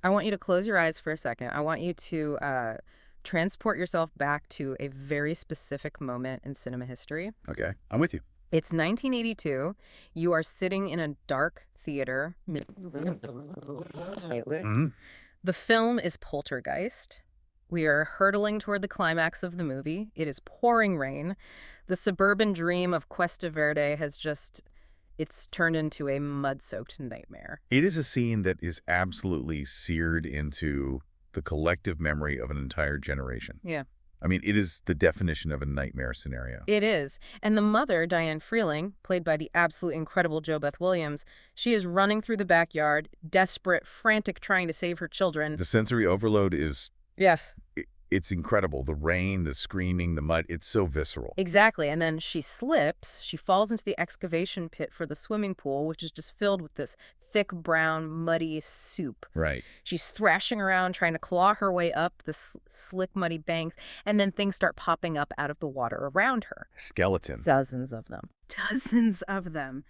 I want you to close your eyes for a second. I want you to transport yourself back to a very specific moment in cinema history. Okay, I'm with you. It's 1982. You are sitting in a dark theater. Mhm. The film is Poltergeist. We are hurtling toward the climax of the movie. It is pouring rain. The suburban dream of Cuesta Verde it's turned into a mud-soaked nightmare. It is a scene that is absolutely seared into the collective memory of an entire generation. Yeah. I mean, it is the definition of a nightmare scenario. It is. And the mother, Diane Freeling, played by the absolutely incredible JoBeth Williams, she is running through the backyard, desperate, frantic, trying to save her children. The sensory overload is... Yes. It's incredible. The rain, the screaming, the mud, it's so visceral. Exactly. And then she slips. She falls into the excavation pit for the swimming pool, which is just filled with this thick, brown, muddy soup. Right. She's thrashing around, trying to claw her way up the slick, muddy banks, and then things start popping up out of the water around her. Skeletons. Dozens of them. Dozens of them.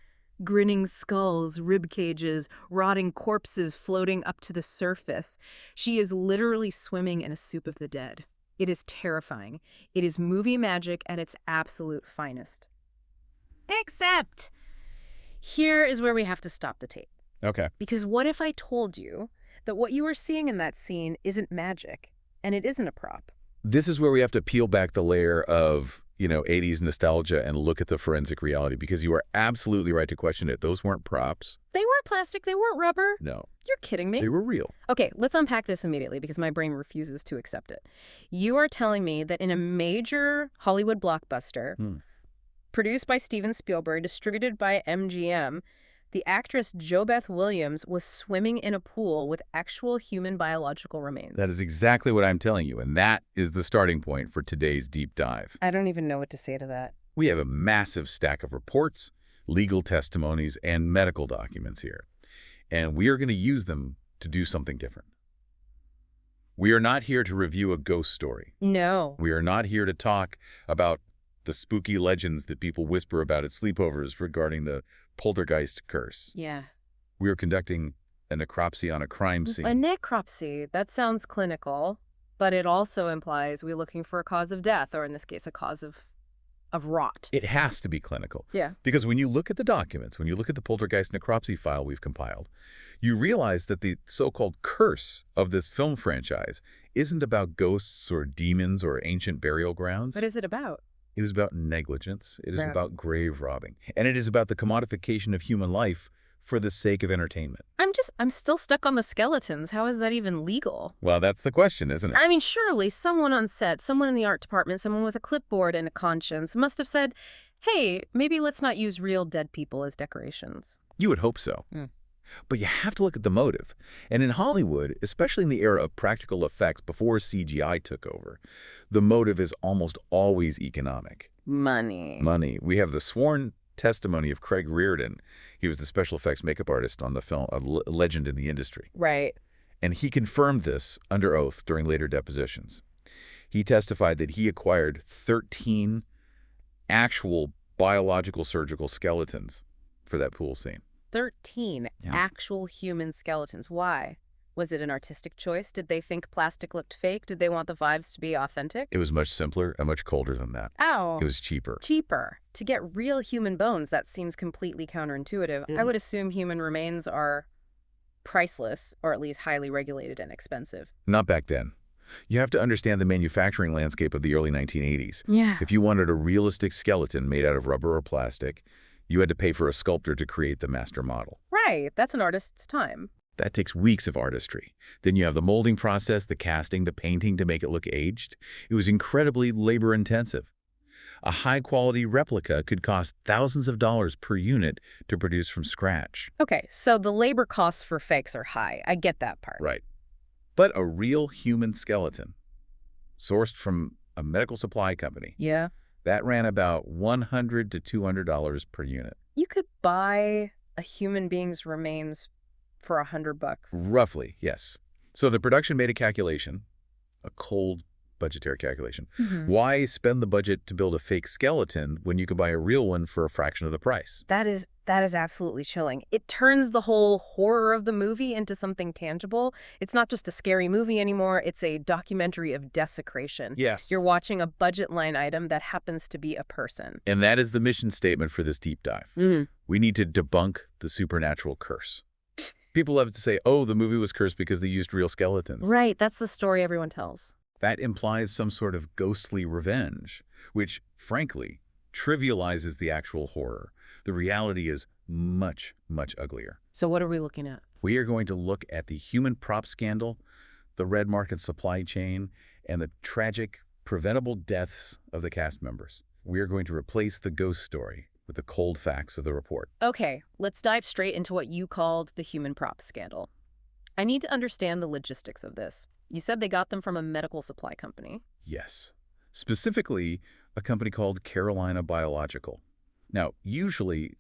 Grinning skulls, rib cages, rotting corpses floating up to the surface. She is literally swimming in a soup of the dead. It is terrifying. It is movie magic at its absolute finest. Except, here is where we have to stop the tape. Okay. Because what if I told you that what you are seeing in that scene isn't magic, and it isn't a prop? This is where we have to peel back the layer of, 80s nostalgia and look at the forensic reality, because you are absolutely right to question it. Those weren't props. They weren't plastic. They weren't rubber. No. You're kidding me. They were real. Okay, let's unpack this immediately because my brain refuses to accept it. You are telling me that in a major Hollywood blockbuster, produced by Steven Spielberg, distributed by MGM, the actress JoBeth Williams was swimming in a pool with actual human biological remains. That is exactly what I'm telling you, and that is the starting point for today's deep dive. I don't even know what to say to that. We have a massive stack of reports, legal testimonies, and medical documents here, and we are going to use them to do something different. We are not here to review a ghost story. No. We are not here to talk about the spooky legends that people whisper about at sleepovers regarding the Poltergeist Curse. Yeah. We are conducting a necropsy on a crime scene. A necropsy. That sounds clinical, but it also implies we're looking for a cause of death, or in this case, a cause of rot. It has to be clinical. Yeah. Because when you look at the documents, when you look at the Poltergeist necropsy file we've compiled, you realize that the so-called curse of this film franchise isn't about ghosts or demons or ancient burial grounds. What is it about? It is about negligence. It is Right. about grave robbing. And it is about the commodification of human life for the sake of entertainment. I'm still stuck on the skeletons. How is that even legal? Well, that's the question, isn't it? I mean, surely someone on set, someone in the art department, someone with a clipboard and a conscience must have said, hey, maybe let's not use real dead people as decorations. You would hope so. But you have to look at the motive. And in Hollywood, especially in the era of practical effects before CGI took over, the motive is almost always economic. Money. Money. We have the sworn testimony of Craig Reardon. He was the special effects makeup artist on the film, a legend in the industry. Right. And he confirmed this under oath during later depositions. He testified that he acquired 13 actual biological surgical skeletons for that pool scene. 13 actual human skeletons. Why? Was it an artistic choice? Did they think plastic looked fake? Did they want the vibes to be authentic? It was much simpler and much colder than that. Oh. It was cheaper. Cheaper. To get real human bones, that seems completely counterintuitive. I would assume human remains are priceless, or at least highly regulated and expensive. Not back then. You have to understand the manufacturing landscape of the early 1980s. Yeah. If you wanted a realistic skeleton made out of rubber or plastic, you had to pay for a sculptor to create the master model. Right. That's an artist's time. That takes weeks of artistry. Then you have the molding process, the casting, the painting to make it look aged. It was incredibly labor-intensive. A high-quality replica could cost thousands of dollars per unit to produce from scratch. Okay, so the labor costs for fakes are high. I get that part. Right. But a real human skeleton, sourced from a medical supply company, Yeah. that ran about $100 to $200 per unit. You could buy a human being's remains for $100. Roughly, yes. So the production made a calculation, a cold, budgetary calculation. Mhm. Why spend the budget to build a fake skeleton when you can buy a real one for a fraction of the price? That is absolutely chilling. It turns the whole horror of the movie into something tangible. It's not just a scary movie anymore, it's a documentary of desecration. Yes. You're watching a budget line item that happens to be a person. And that is the mission statement for this deep dive. We need to debunk the supernatural curse. People love to say, oh, the movie was cursed because they used real skeletons. Right, that's the story everyone tells. That implies some sort of ghostly revenge, which, frankly, trivializes the actual horror. The reality is much, much uglier. So what are we looking at? We are going to look at the human prop scandal, the red market supply chain, and the tragic, preventable deaths of the cast members. We are going to replace the ghost story with the cold facts of the report. Okay, let's dive straight into what you called the human prop scandal. I need to understand the logistics of this. You said they got them from a medical supply company. Yes. Specifically, a company called Carolina Biological. Now, usually,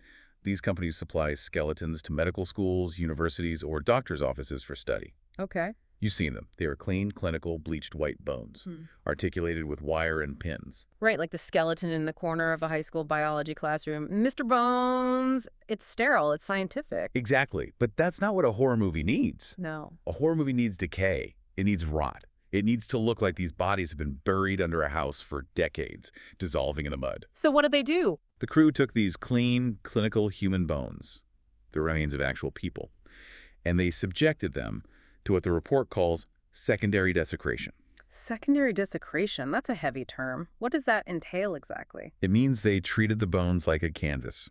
these companies supply skeletons to medical schools, universities, or doctors' offices for study. Okay. You've seen them. They are clean, clinical, bleached white bones, articulated with wire and pins. Right, like the skeleton in the corner of a high school biology classroom. Mr. Bones, it's sterile, it's scientific. Exactly. But that's not what a horror movie needs. No. A horror movie needs decay. It needs rot. It needs to look like these bodies have been buried under a house for decades, dissolving in the mud. So what did they do? The crew took these clean, clinical human bones, the remains of actual people, and they subjected them to what the report calls secondary desecration. Secondary desecration, that's a heavy term. What does that entail exactly? It means they treated the bones like a canvas.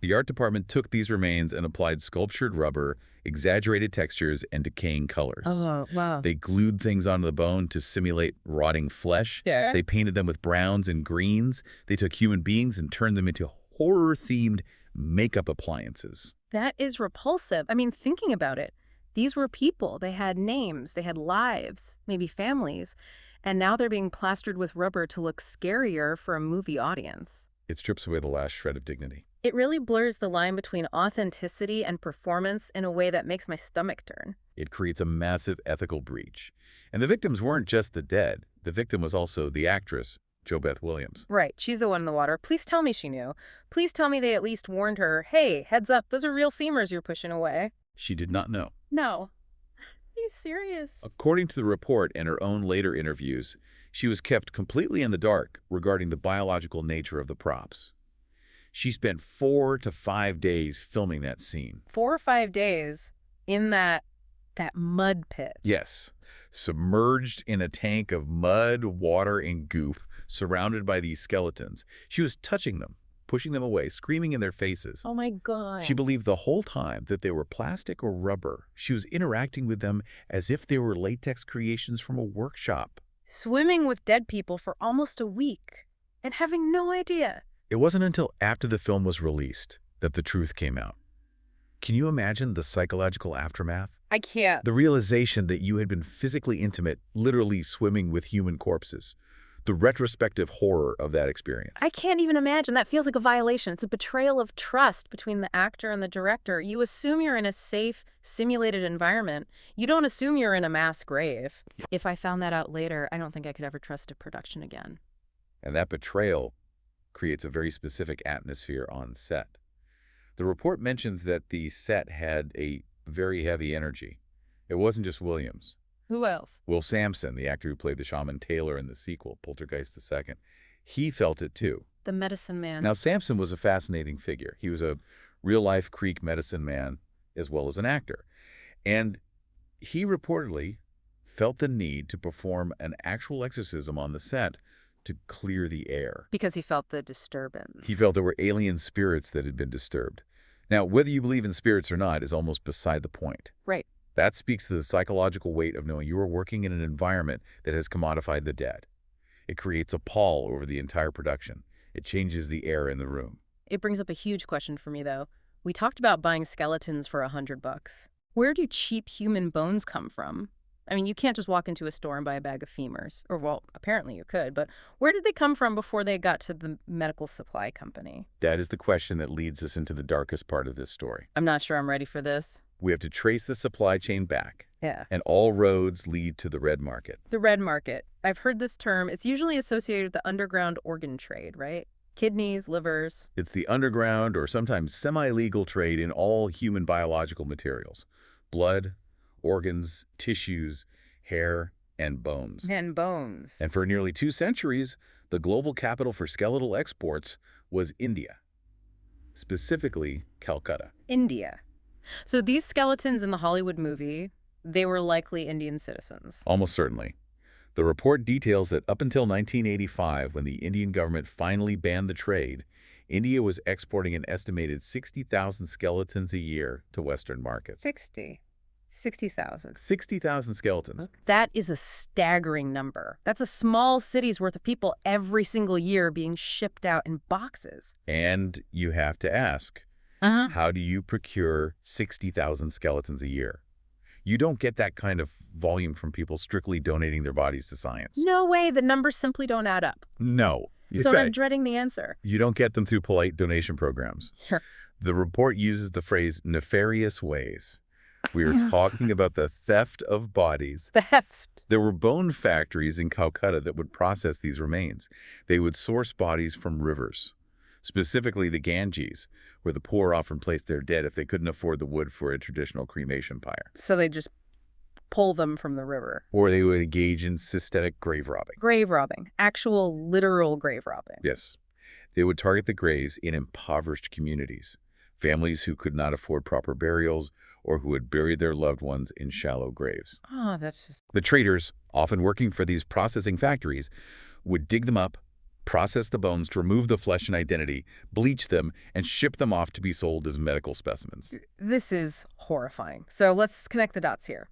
The art department took these remains and applied sculptured rubber, exaggerated textures, and decaying colors. Oh, wow. They glued things onto the bone to simulate rotting flesh. Yeah. They painted them with browns and greens. They took human beings and turned them into horror-themed makeup appliances. That is repulsive. I mean, thinking about it, these were people. They had names, they had lives, maybe families, and now they're being plastered with rubber to look scarier for a movie audience. It strips away the last shred of dignity. It really blurs the line between authenticity and performance in a way that makes my stomach turn. It creates a massive ethical breach. And the victims weren't just the dead. The victim was also the actress, Jo Beth Williams. Right, she's the one in the water. Please tell me she knew. Please tell me they at least warned her, hey, heads up, those are real femurs you're pushing away. She did not know. No. Are you serious? According to the report and her own later interviews, she was kept completely in the dark regarding the biological nature of the props. She spent 4 to 5 days filming that scene. 4 or 5 days in that mud pit. Yes, submerged in a tank of mud, water, and goop, surrounded by these skeletons. She was touching them, pushing them away, screaming in their faces. Oh my God. She believed the whole time that they were plastic or rubber. She was interacting with them as if they were latex creations from a workshop. Swimming with dead people for almost a week and having no idea. It wasn't until after the film was released that the truth came out. Can you imagine the psychological aftermath? I can't. The realization that you had been physically intimate, literally swimming with human corpses. The retrospective horror of that experience. I can't even imagine. That feels like a violation. It's a betrayal of trust between the actor and the director. You assume you're in a safe, simulated environment. You don't assume you're in a mass grave. If I found that out later, I don't think I could ever trust a production again. And that betrayal creates a very specific atmosphere on set. The report mentions that the set had a very heavy energy. It wasn't just Williams. Who else? Will Sampson, the actor who played the shaman Taylor in the sequel, Poltergeist II, he felt it too. The medicine man. Now, Sampson was a fascinating figure. He was a real-life Creek medicine man as well as an actor. And he reportedly felt the need to perform an actual exorcism on the set to clear the air. Because he felt the disturbance. He felt there were alien spirits that had been disturbed. Now, whether you believe in spirits or not is almost beside the point. Right. That speaks to the psychological weight of knowing you are working in an environment that has commodified the dead. It creates a pall over the entire production. It changes the air in the room. It brings up a huge question for me, though. We talked about buying skeletons for $100. Where do cheap human bones come from? I mean, you can't just walk into a store and buy a bag of femurs. Or, well, apparently you could, but where did they come from before they got to the medical supply company? That is the question that leads us into the darkest part of this story. I'm not sure I'm ready for this. We have to trace the supply chain back. Yeah. And all roads lead to the red market. The red market. I've heard this term. It's usually associated with the underground organ trade, right? Kidneys, livers. It's the underground or sometimes semi-legal trade in all human biological materials. Blood, organs, tissues, hair, and bones. And bones. And for nearly 2 centuries, the global capital for skeletal exports was India, specifically Calcutta. India. So these skeletons in the Hollywood movie, they were likely Indian citizens. Almost certainly. The report details that up until 1985, when the Indian government finally banned the trade, India was exporting an estimated 60,000 skeletons a year to Western markets. 60,000. 60,000 skeletons. That is a staggering number. That's a small city's worth of people every single year being shipped out in boxes. And you have to ask, how do you procure 60,000 skeletons a year? You don't get that kind of volume from people strictly donating their bodies to science. No way. The numbers simply don't add up. No. So I'm dreading the answer. You don't get them through polite donation programs. Sure. The report uses the phrase nefarious ways. We are talking about the theft of bodies. Theft. There were bone factories in Calcutta that would process these remains. They would source bodies from rivers, specifically the Ganges, where the poor often placed their dead if they couldn't afford the wood for a traditional cremation pyre. So they just pull them from the river. Or they would engage in systematic grave robbing. Grave robbing. Actual, literal grave robbing. Yes. They would target the graves in impoverished communities, families who could not afford proper burials or who had buried their loved ones in shallow graves. Oh, that's just... The traders, often working for these processing factories, would dig them up, process the bones to remove the flesh and identity, bleach them, and ship them off to be sold as medical specimens. This is horrifying. So let's connect the dots here.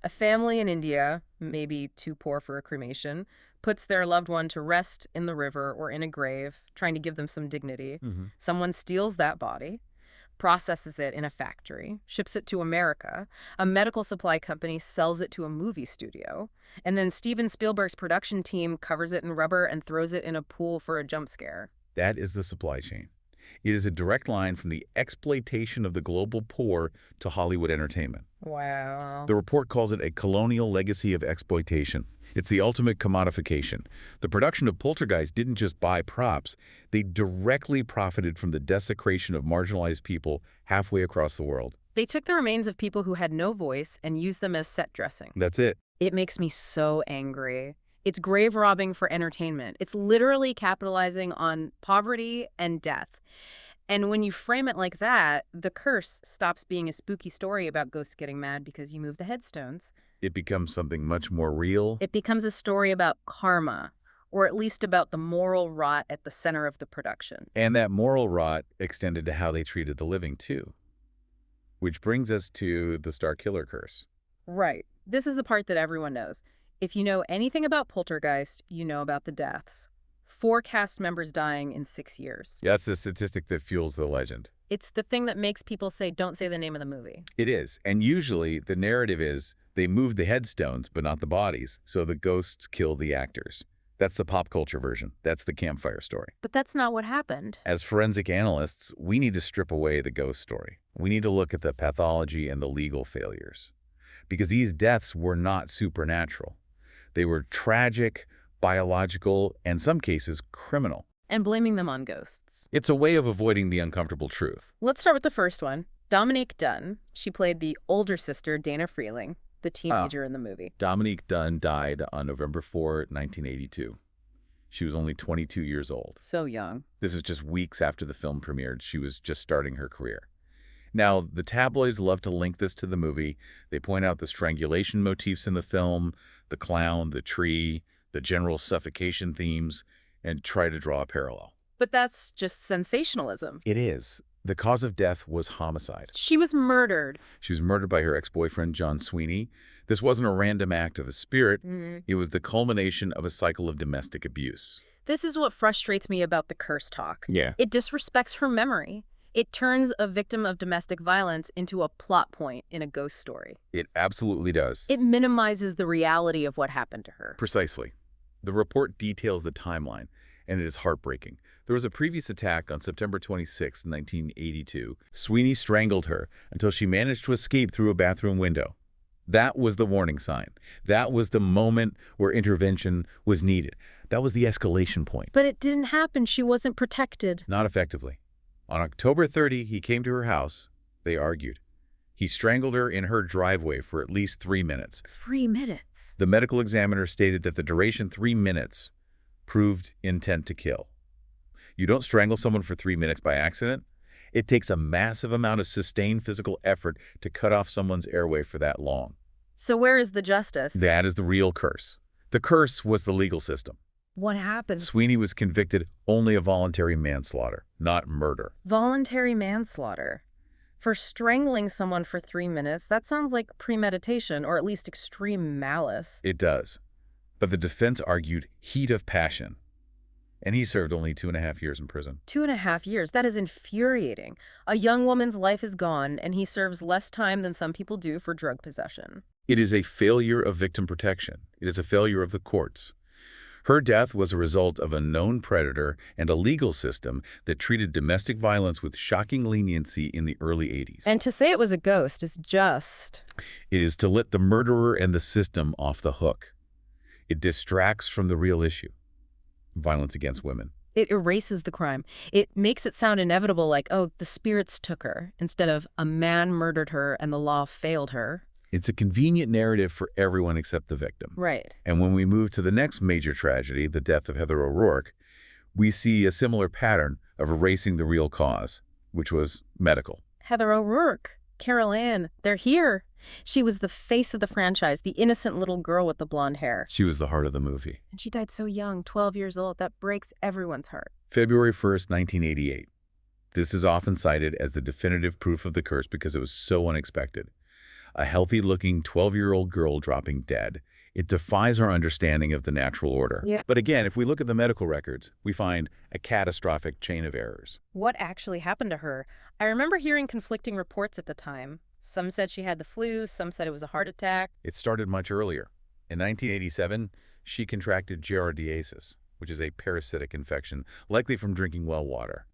A family in India, maybe too poor for a cremation, puts their loved one to rest in the river or in a grave, trying to give them some dignity. Someone steals that body, processes it in a factory, ships it to America. A medical supply company sells it to a movie studio. And then Steven Spielberg's production team covers it in rubber and throws it in a pool for a jump scare. That is the supply chain. It is a direct line from the exploitation of the global poor to Hollywood entertainment. Wow. The report calls it a colonial legacy of exploitation. It's the ultimate commodification. The production of Poltergeist didn't just buy props. They directly profited from the desecration of marginalized people halfway across the world. They took the remains of people who had no voice and used them as set dressing. That's it. It makes me so angry. It's grave robbing for entertainment. It's literally capitalizing on poverty and death. And when you frame it like that, the curse stops being a spooky story about ghosts getting mad because you move the headstones. It becomes something much more real. It becomes a story about karma, or at least about the moral rot at the center of the production. And that moral rot extended to how they treated the living, too. Which brings us to the Star Killer curse. Right. This is the part that everyone knows. If you know anything about Poltergeist, you know about the deaths. 4 cast members dying in 6 years. That's the statistic that fuels the legend. It's the thing that makes people say, don't say the name of the movie. It is. And usually the narrative is they moved the headstones, but not the bodies, so the ghosts kill the actors. That's the pop culture version. That's the campfire story. But that's not what happened. As forensic analysts, we need to strip away the ghost story. We need to look at the pathology and the legal failures. Because these deaths were not supernatural. They were tragic, biological, and in some cases, criminal. And blaming them on ghosts. It's a way of avoiding the uncomfortable truth. Let's start with the first one. Dominique Dunne. She played the older sister, Dana Freeling, the teenager in the movie. Dominique Dunne died on November 4, 1982. She was only 22 years old. So young. This was just weeks after the film premiered. She was just starting her career. Now, the tabloids love to link this to the movie. They point out the strangulation motifs in the film, the clown, the tree, the general suffocation themes, and try to draw a parallel. But that's just sensationalism. It is. The cause of death was homicide. She was murdered. She was murdered by her ex-boyfriend, John Sweeney. This wasn't a random act of a spirit. It was the culmination of a cycle of domestic abuse. This is what frustrates me about the curse talk. Yeah. It disrespects her memory. It turns a victim of domestic violence into a plot point in a ghost story. It absolutely does. It minimizes the reality of what happened to her. Precisely. The report details the timeline, and it is heartbreaking. There was a previous attack on September 26, 1982. Sweeney strangled her until she managed to escape through a bathroom window. That was the warning sign. That was the moment where intervention was needed. That was the escalation point. But it didn't happen. She wasn't protected. Not effectively. On October 30, he came to her house. They argued. He strangled her in her driveway for at least 3 minutes. 3 minutes? The medical examiner stated that the duration 3 minutes proved intent to kill. You don't strangle someone for 3 minutes by accident. It takes a massive amount of sustained physical effort to cut off someone's airway for that long. So where is the justice? That is the real curse. The curse was the legal system. What happened? Sweeney was convicted only of voluntary manslaughter, not murder. Voluntary manslaughter. For strangling someone for 3 minutes, that sounds like premeditation, or at least extreme malice. It does. But the defense argued heat of passion. And he served only 2.5 years in prison. 2.5 years? That is infuriating. A young woman's life is gone, and he serves less time than some people do for drug possession. It is a failure of victim protection. It is a failure of the courts. Her death was a result of a known predator and a legal system that treated domestic violence with shocking leniency in the early 80s. And to say it was a ghost is just... It is to let the murderer and the system off the hook. It distracts from the real issue. Violence against women. It erases the crime. It makes it sound inevitable, like, oh, the spirits took her, instead of a man murdered her and the law failed her. It's a convenient narrative for everyone except the victim. Right. And when we move to the next major tragedy, the death of Heather O'Rourke, we see a similar pattern of erasing the real cause, which was medical. Heather O'Rourke, Carol Ann, they're here. She was the face of the franchise, the innocent little girl with the blonde hair. She was the heart of the movie. And she died so young, 12 years old. That breaks everyone's heart. February 1st, 1988. This is often cited as the definitive proof of the curse because it was so unexpected. A healthy-looking 12-year-old girl dropping dead. It defies our understanding of the natural order. Yeah. But again, if we look at the medical records, we find a catastrophic chain of errors. What actually happened to her? I remember hearing conflicting reports at the time. Some said she had the flu, some said it was a heart attack. It started much earlier. In 1987, she contracted giardiasis, which is a parasitic infection, likely from drinking well water.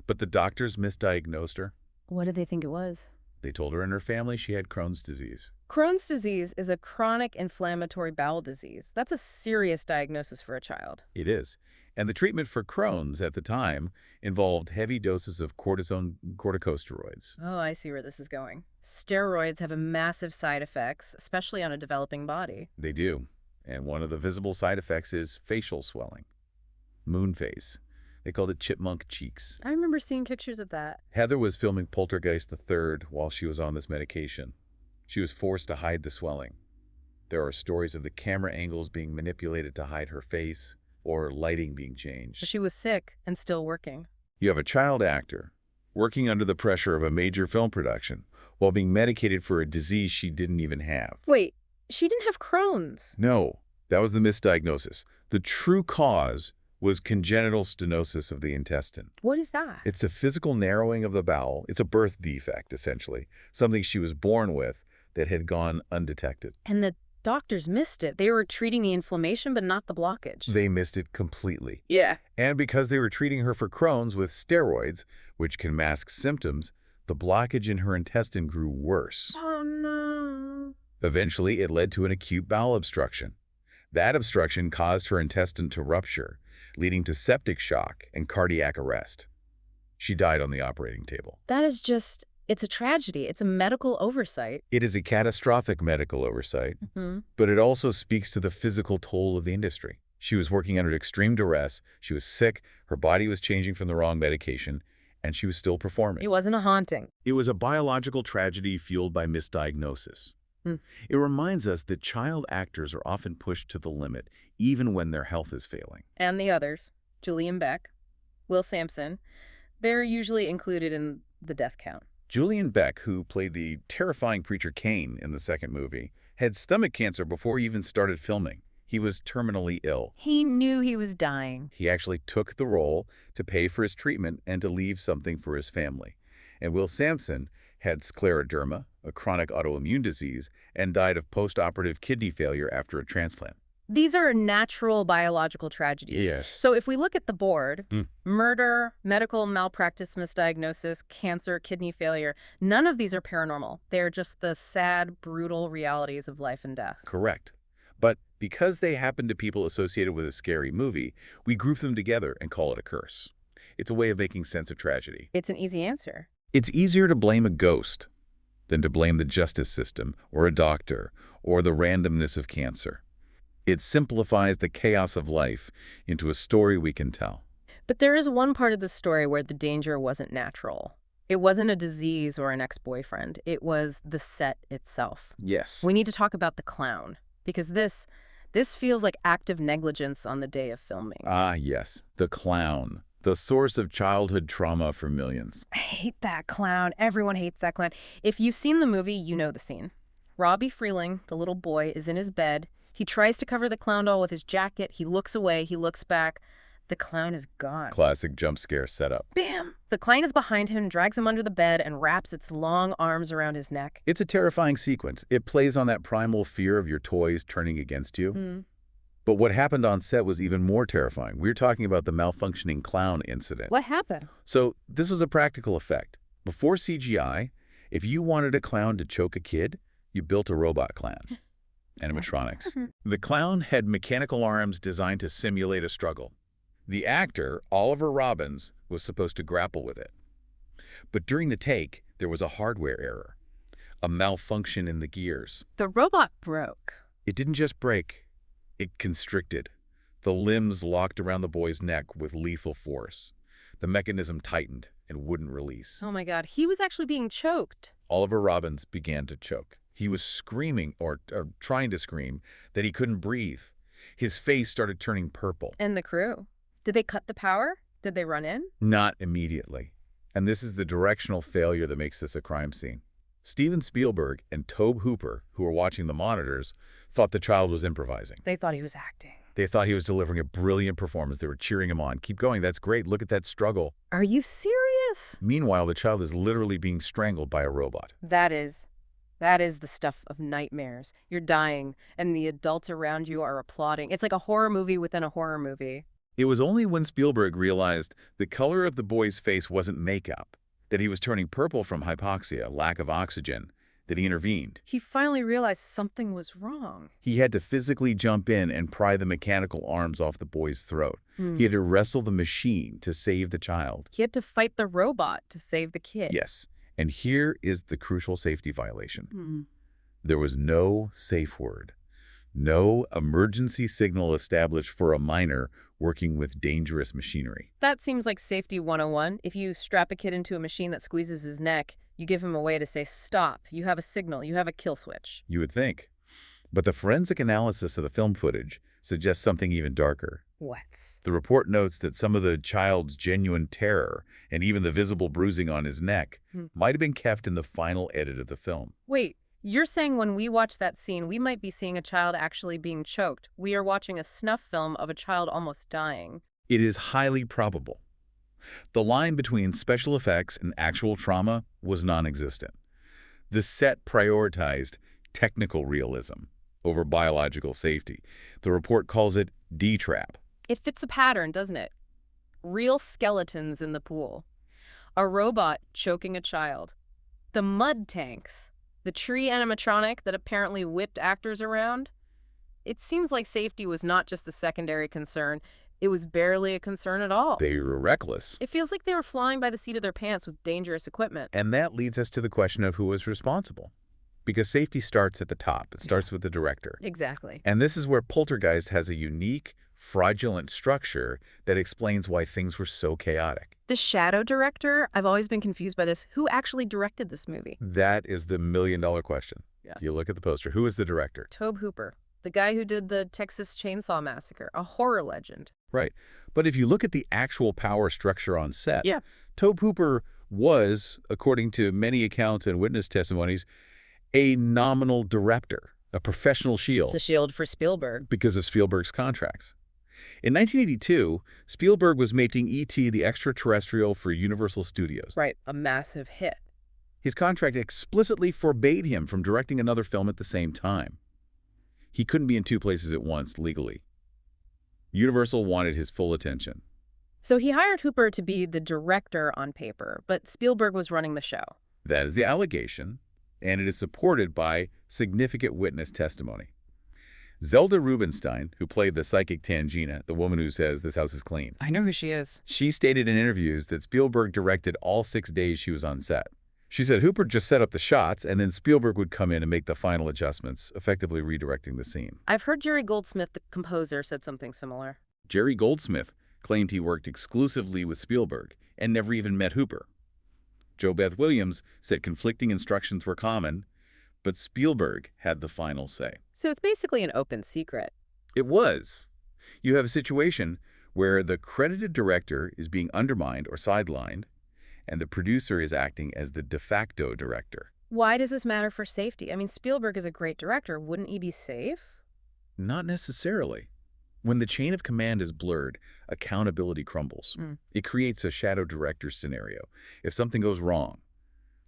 But the doctors misdiagnosed her. What did they think it was? They told her and her family she had Crohn's disease. Crohn's disease is a chronic inflammatory bowel disease. That's a serious diagnosis for a child. It is. And the treatment for Crohn's at the time involved heavy doses of corticosteroids. Oh, I see where this is going. Steroids have a massive side effects, especially on a developing body. They do. And one of the visible side effects is facial swelling. Moon face. They called it chipmunk cheeks. I remember seeing pictures of that. Heather was filming Poltergeist III while she was on this medication. She was forced to hide the swelling. There are stories of the camera angles being manipulated to hide her face or lighting being changed. She was sick and still working. You have a child actor working under the pressure of a major film production while being medicated for a disease she didn't even have. Wait, she didn't have Crohn's. No, that was the misdiagnosis. The true cause was congenital stenosis of the intestine. What is that? It's a physical narrowing of the bowel. It's a birth defect, essentially. Something she was born with that had gone undetected. And the doctors missed it. They were treating the inflammation, but not the blockage. They missed it completely. Yeah. And because they were treating her for Crohn's with steroids, which can mask symptoms, the blockage in her intestine grew worse. Oh, no. Eventually, it led to an acute bowel obstruction. That obstruction caused her intestine to rupture, leading to septic shock and cardiac arrest. She died on the operating table. That is just, it's a tragedy. It's a medical oversight. It is a catastrophic medical oversight, Mm-hmm. but it also speaks to the physical toll of the industry. She was working under extreme duress, she was sick, her body was changing from the wrong medication, and she was still performing. It wasn't a haunting. It was a biological tragedy fueled by misdiagnosis. It reminds us that child actors are often pushed to the limit, even when their health is failing. And the others, Julian Beck, Will Sampson, they're usually included in the death count. Julian Beck, who played the terrifying preacher Cain in the second movie, had stomach cancer before he even started filming. He was terminally ill. He knew he was dying. He actually took the role to pay for his treatment and to leave something for his family. And Will Sampson had scleroderma, a chronic autoimmune disease, and died of post-operative kidney failure after a transplant. These are natural biological tragedies. Yes. So if we look at the board, murder, medical malpractice, misdiagnosis, cancer, kidney failure, none of these are paranormal. They're just the sad, brutal realities of life and death. Correct. But because they happen to people associated with a scary movie, we group them together and call it a curse. It's a way of making sense of tragedy. It's an easy answer. It's easier to blame a ghost than to blame the justice system or a doctor or the randomness of cancer. It simplifies the chaos of life into a story we can tell. But there is one part of the story where the danger wasn't natural. It wasn't a disease or an ex-boyfriend. It was the set itself. Yes. We need to talk about the clown, because this feels like active negligence on the day of filming. Ah, yes. The clown. The source of childhood trauma for millions. I hate that clown. Everyone hates that clown. If you've seen the movie, you know the scene. Robbie Freeling, the little boy, is in his bed. He tries to cover the clown doll with his jacket. He looks away. He looks back. The clown is gone. Classic jump scare setup. Bam! The clown is behind him, drags him under the bed, and wraps its long arms around his neck. It's a terrifying sequence. It plays on that primal fear of your toys turning against you. But what happened on set was even more terrifying. We're talking about the malfunctioning clown incident. What happened? So this was a practical effect. Before CGI, if you wanted a clown to choke a kid, you built a robot clown. Animatronics. The clown had mechanical arms designed to simulate a struggle. The actor, Oliver Robbins, was supposed to grapple with it. But during the take, there was a hardware error, a malfunction in the gears. The robot broke. It didn't just break, it constricted. The limbs locked around the boy's neck with lethal force. The mechanism tightened and wouldn't release. Oh my God, he was actually being choked. Oliver Robbins began to choke. He was screaming, or trying to scream, that he couldn't breathe. His face started turning purple. And the crew? Did they cut the power? Did they run in? Not immediately. And this is the directional failure that makes this a crime scene. Steven Spielberg and Tobe Hooper, who were watching the monitors, thought the child was improvising. They thought he was acting. They thought he was delivering a brilliant performance. They were cheering him on. Keep going. That's great. Look at that struggle. Are you serious? Meanwhile, the child is literally being strangled by a robot. That is the stuff of nightmares. You're dying, and the adults around you are applauding. It's like a horror movie within a horror movie. It was only when Spielberg realized the color of the boy's face wasn't makeup, that he was turning purple from hypoxia, lack of oxygen, that he intervened. He finally realized something was wrong. He had to physically jump in and pry the mechanical arms off the boy's throat. He had to wrestle the machine to save the child. He had to fight the robot to save the kid. Yes. And here is the crucial safety violation. There was no safe word, no emergency signal established for a minor working with dangerous machinery. That seems like safety 101. If you strap a kid into a machine that squeezes his neck, you give him a way to say, stop. You have a signal. You have a kill switch. You would think. But the forensic analysis of the film footage suggests something even darker. What? The report notes that some of the child's genuine terror and even the visible bruising on his neck might have been kept in the final edit of the film. Wait, you're saying when we watch that scene, we might be seeing a child actually being choked. We are watching a snuff film of a child almost dying. It is highly probable. The line between special effects and actual trauma was non-existent. The set prioritized technical realism over biological safety. The report calls it D-trap. It fits a pattern, doesn't it? Real skeletons in the pool. A robot choking a child. The mud tanks. The tree animatronic that apparently whipped actors around. It seems like safety was not just a secondary concern. It was barely a concern at all. They were reckless. It feels like they were flying by the seat of their pants with dangerous equipment. And that leads us to the question of who was responsible. Because safety starts at the top. It starts with the director. Exactly. And this is where Poltergeist has a unique, fraudulent structure that explains why things were so chaotic. The shadow director? I've always been confused by this. Who actually directed this movie? That is the million-dollar question. Yeah. You look at the poster. Who is the director? Tobe Hooper, the guy who did the Texas Chainsaw Massacre, a horror legend. Right. But if you look at the actual power structure on set, Yeah. Tobe Hooper was, according to many accounts and witness testimonies, a nominal director, a professional shield. It's a shield for Spielberg. Because of Spielberg's contracts. In 1982, Spielberg was making E.T. the Extraterrestrial for Universal Studios. Right, a massive hit. His contract explicitly forbade him from directing another film at the same time. He couldn't be in two places at once legally. Universal wanted his full attention. So he hired Hooper to be the director on paper, but Spielberg was running the show. That is the allegation, and it is supported by significant witness testimony. Zelda Rubinstein, who played the psychic Tangina, the woman who says this house is clean, I know who she is. she stated in interviews that Spielberg directed all 6 days she was on set. She said Hooper just set up the shots, and then Spielberg would come in and make the final adjustments, effectively redirecting the scene. I've heard Jerry Goldsmith, the composer, said something similar. Jerry Goldsmith claimed he worked exclusively with Spielberg and never even met Hooper. Jo Beth Williams said conflicting instructions were common, but Spielberg had the final say. So it's basically an open secret. It was. You have a situation where the credited director is being undermined or sidelined, and the producer is acting as the de facto director. Why does this matter for safety? I mean, Spielberg is a great director. Wouldn't he be safe? Not necessarily. When the chain of command is blurred, accountability crumbles. It creates a shadow director scenario. If something goes wrong,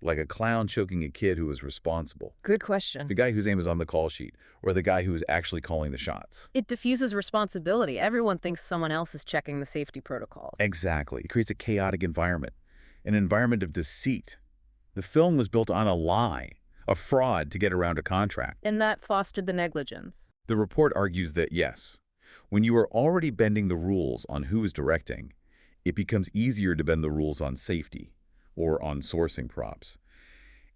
like a clown choking a kid who was responsible, Good question. the guy whose name is on the call sheet, or the guy who is actually calling the shots. It diffuses responsibility. Everyone thinks someone else is checking the safety protocols. Exactly. It creates a chaotic environment, an environment of deceit. The film was built on a lie, a fraud to get around a contract. And that fostered the negligence. The report argues that, yes, when you are already bending the rules on who is directing, it becomes easier to bend the rules on safety or on sourcing props.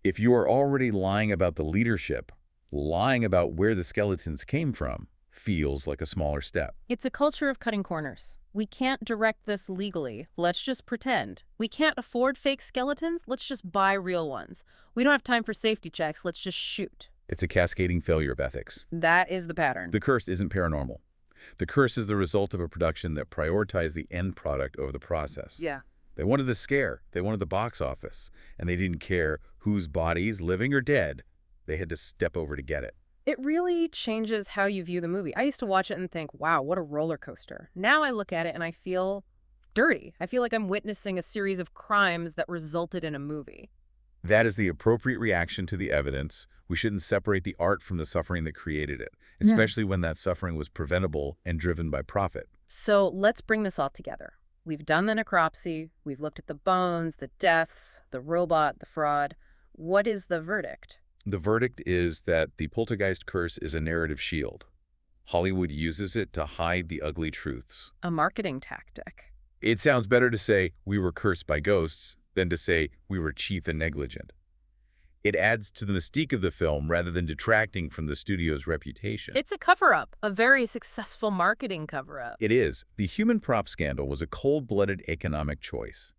If you are already lying about the leadership, lying about where the skeletons came from feels like a smaller step. It's a culture of cutting corners. We can't direct this legally. Let's just pretend. We can't afford fake skeletons. Let's just buy real ones. We don't have time for safety checks. Let's just shoot. It's a cascading failure of ethics. That is the pattern. The curse isn't paranormal. The curse is the result of a production that prioritized the end product over the process. Yeah. They wanted the scare, they wanted the box office, and they didn't care whose bodies, living or dead, they had to step over to get it. It really changes how you view the movie. I used to watch it and think, wow, what a roller coaster. Now I look at it and I feel dirty. I feel like I'm witnessing a series of crimes that resulted in a movie. That is the appropriate reaction to the evidence. We shouldn't separate the art from the suffering that created it, especially when that suffering was preventable and driven by profit. So let's bring this all together. We've done the necropsy. We've looked at the bones, the deaths, the robot, the fraud. What is the verdict? The verdict is that the Poltergeist Curse is a narrative shield. Hollywood uses it to hide the ugly truths. A marketing tactic. It sounds better to say we were cursed by ghosts than to say we were cheap and negligent. It adds to the mystique of the film rather than detracting from the studio's reputation. It's a cover-up, a very successful marketing cover-up. It is. The human prop scandal was a cold-blooded economic choice.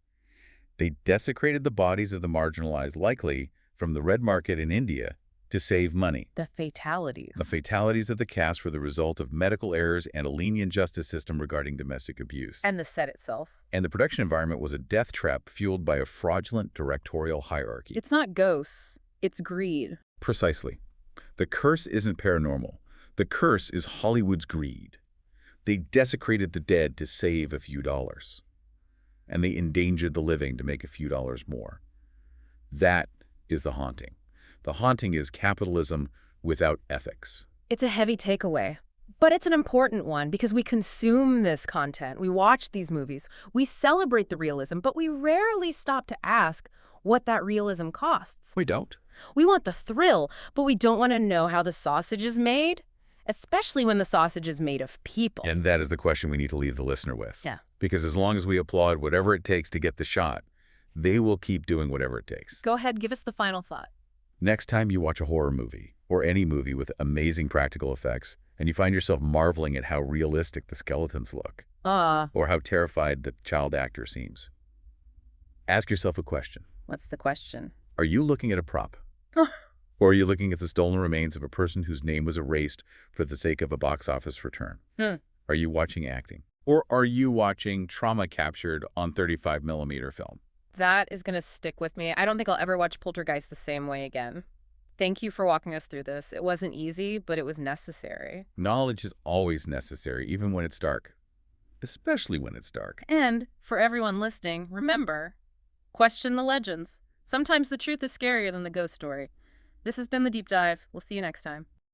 They desecrated the bodies of the marginalized, likely from the red market in India, to save money. The fatalities. The fatalities of the cast were the result of medical errors and a lenient justice system regarding domestic abuse. And the set itself. And the production environment was a death trap fueled by a fraudulent directorial hierarchy. It's not ghosts, it's greed. Precisely. The curse isn't paranormal. The curse is Hollywood's greed. They desecrated the dead to save a few dollars. And they endangered the living to make a few dollars more. That is the haunting. The haunting is capitalism without ethics. It's a heavy takeaway, but it's an important one because we consume this content. We watch these movies. We celebrate the realism, but we rarely stop to ask what that realism costs. We don't. We want the thrill, but we don't want to know how the sausage is made, especially when the sausage is made of people. And that is the question we need to leave the listener with. Yeah. Because as long as we applaud whatever it takes to get the shot, they will keep doing whatever it takes. Go ahead, give us the final thought. Next time you watch a horror movie, or any movie with amazing practical effects, and you find yourself marveling at how realistic the skeletons look, or how terrified the child actor seems, ask yourself a question. What's the question? Are you looking at a prop? Or are you looking at the stolen remains of a person whose name was erased for the sake of a box office return? Are you watching acting? Or are you watching trauma captured on 35mm film? That is going to stick with me. I don't think I'll ever watch Poltergeist the same way again. Thank you for walking us through this. It wasn't easy, but it was necessary. Knowledge is always necessary, even when it's dark. Especially when it's dark. And for everyone listening, remember, question the legends. Sometimes the truth is scarier than the ghost story. This has been The Deep Dive. We'll see you next time.